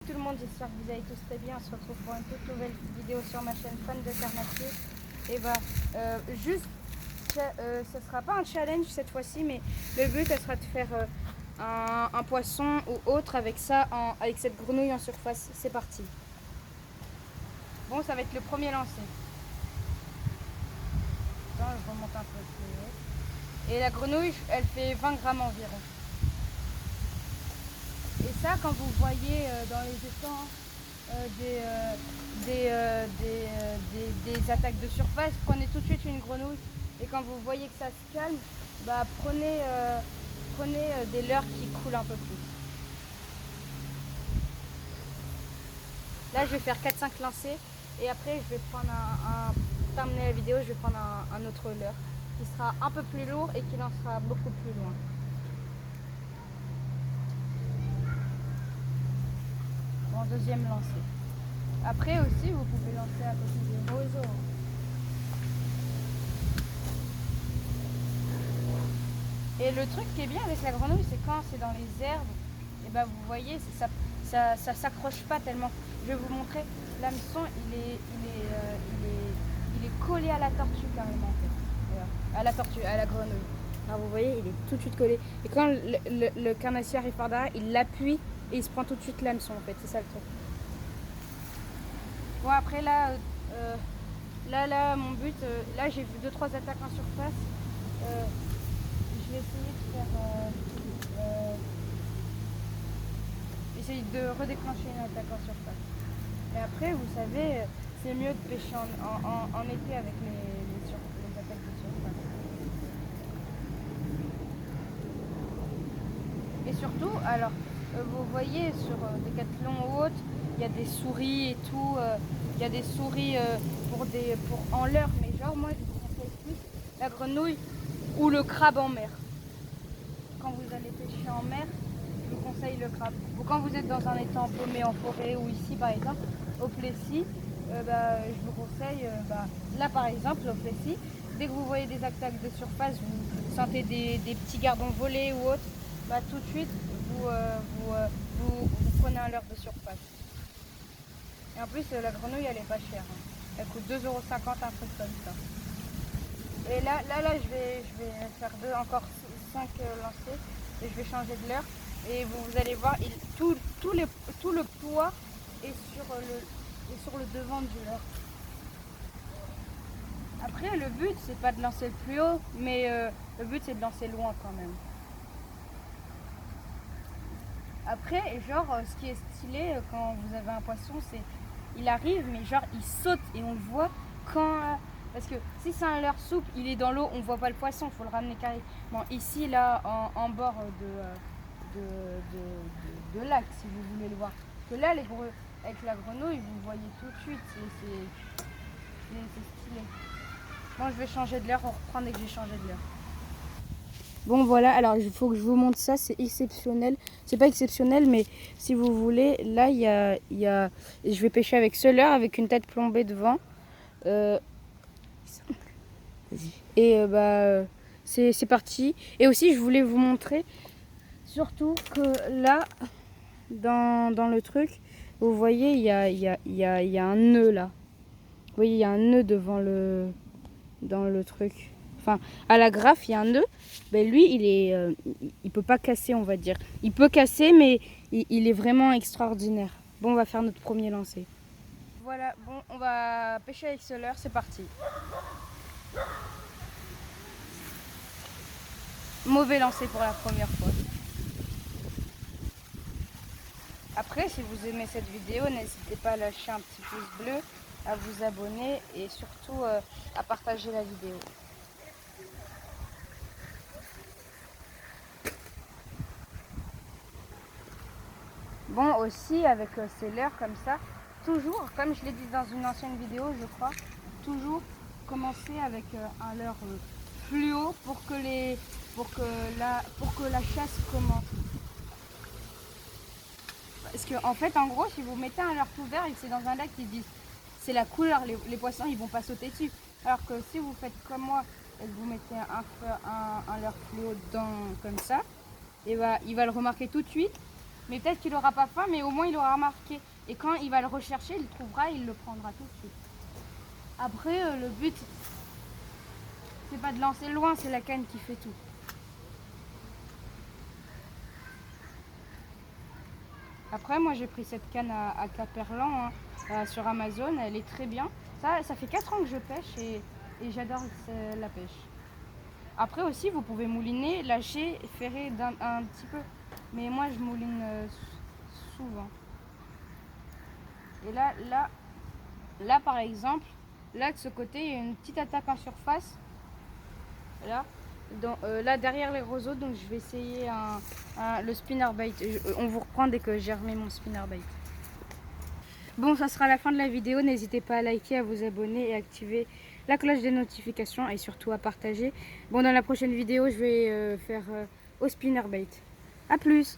tout le monde, j'espère que vous allez tous très bien. On se retrouve pour une toute nouvelle vidéo sur ma chaîne Fan de Carnassier. Et ce sera pas un challenge cette fois-ci, mais le but ça sera de faire un poisson ou autre avec ça, avec cette grenouille en surface. C'est parti. Bon, ça va être le premier lancé. Attends, je remonte un peu plus haut. Et la grenouille, elle fait 20 grammes environ. Et ça, quand vous voyez dans les étangs des attaques de surface, prenez tout de suite une grenouille. Et quand vous voyez que ça se calme, bah, prenez des leurres qui coulent un peu plus. Là, je vais faire 4-5 lancers. Et après, je vais prendre pour terminer la vidéo, je vais prendre un autre leurre qui sera un peu plus lourd et qui lancera beaucoup plus loin. Bon, deuxième lancer. Après aussi, vous pouvez lancer à côté des roseaux. Et le truc qui est bien avec la grenouille, c'est quand c'est dans les herbes, et ben vous voyez, ça s'accroche pas tellement. Je vais vous montrer, l'hameçon, il est collé à la tortue carrément en fait. Voilà. À la tortue, à la grenouille. Alors vous voyez, il est tout de suite collé. Et quand le carnassier arrive par derrière, il l'appuie et il se prend tout de suite l'hameçon en fait. C'est ça le truc. Bon après là, mon but, là j'ai vu 2-3 attaques en surface. Je vais essayer de redéclencher une attaque en surface. Et après, vous savez, c'est mieux de pêcher en été avec les attaques de surface. Et surtout, alors, vous voyez sur Decathlon ou autre, il y a des souris et tout. Il y a des souris en leurre, mais genre moi je vous conseille plus la grenouille ou le crabe en mer. Quand vous allez pêcher en mer, je vous conseille le crabe. Ou quand vous êtes dans un étang paumé en forêt ou ici par exemple, au Plessis, je vous conseille, là par exemple au Plessis, dès que vous voyez des attaques de surface, vous sentez des petits gardons volés ou autre, tout de suite vous prenez un leurre de surface. Et en plus la grenouille elle est pas chère, hein. Elle coûte 2,50 €, un truc comme ça. Et là je vais faire encore 5 lancers et je vais changer de leurre. Et vous allez voir, tout le poids est sur le devant du leurre. Après, le but, c'est pas de lancer le plus haut, mais le but, c'est de lancer loin quand même. Après, genre, ce qui est stylé quand vous avez un poisson, c'est il arrive, mais genre, il saute et on le voit quand... parce que si c'est un leurre souple, il est dans l'eau, on voit pas le poisson, il faut le ramener carré. Bon, ici, là, en bord de lac, si vous voulez le voir. Parce que là, avec la grenouille, vous le voyez tout de suite, c'est stylé. Bon, je vais changer de leurre, on reprend dès que j'ai changé de leurre. Bon voilà, alors il faut que je vous montre ça, c'est exceptionnel. C'est pas exceptionnel, mais si vous voulez, là je vais pêcher avec ce leurre, avec une tête plombée devant. Et c'est parti. Et aussi je voulais vous montrer, surtout que là, dans le truc, vous voyez, il y a un nœud là. Vous voyez, il y a un nœud dans le truc. Enfin, à la graffe, il y a un nœud. Ben lui, il peut pas casser, on va dire. Il peut casser, mais il est vraiment extraordinaire. Bon, on va faire notre premier lancer. Voilà, bon, on va pêcher avec ce leurre, c'est parti. Mauvais lancer pour la première fois. Après, si vous aimez cette vidéo, n'hésitez pas à lâcher un petit pouce bleu, à vous abonner et surtout à partager la vidéo. Bon, aussi avec ces leurres comme ça, toujours, comme je l'ai dit dans une ancienne vidéo, je crois, toujours commencer avec un leurre fluo pour que la chasse commence. Parce que en fait, en gros, si vous mettez un leurre tout vert et que c'est dans un lac, ils disent c'est la couleur, les poissons ils vont pas sauter dessus. Alors que si vous faites comme moi et que vous mettez un leurre fluo dedans comme ça, et il va le remarquer tout de suite. Mais peut-être qu'il n'aura pas faim, mais au moins il aura remarqué. Et quand il va le rechercher, il le trouvera, il le prendra tout de suite. Après, le but, c'est pas de lancer loin, c'est la canne qui fait tout. Après, moi j'ai pris cette canne à Caperlan sur Amazon, elle est très bien. Ça fait 4 ans que je pêche et j'adore la pêche. Après aussi, vous pouvez mouliner, lâcher, ferrer un petit peu. Mais moi je mouline souvent. Et là par exemple, là de ce côté, il y a une petite attaque en surface. Là derrière les roseaux, donc je vais essayer le spinnerbait. On vous reprend dès que j'ai remis mon spinnerbait. Bon, ça sera la fin de la vidéo. N'hésitez pas à liker, à vous abonner et à activer la cloche des notifications et surtout à partager. Bon, dans la prochaine vidéo, je vais faire au spinnerbait. A plus!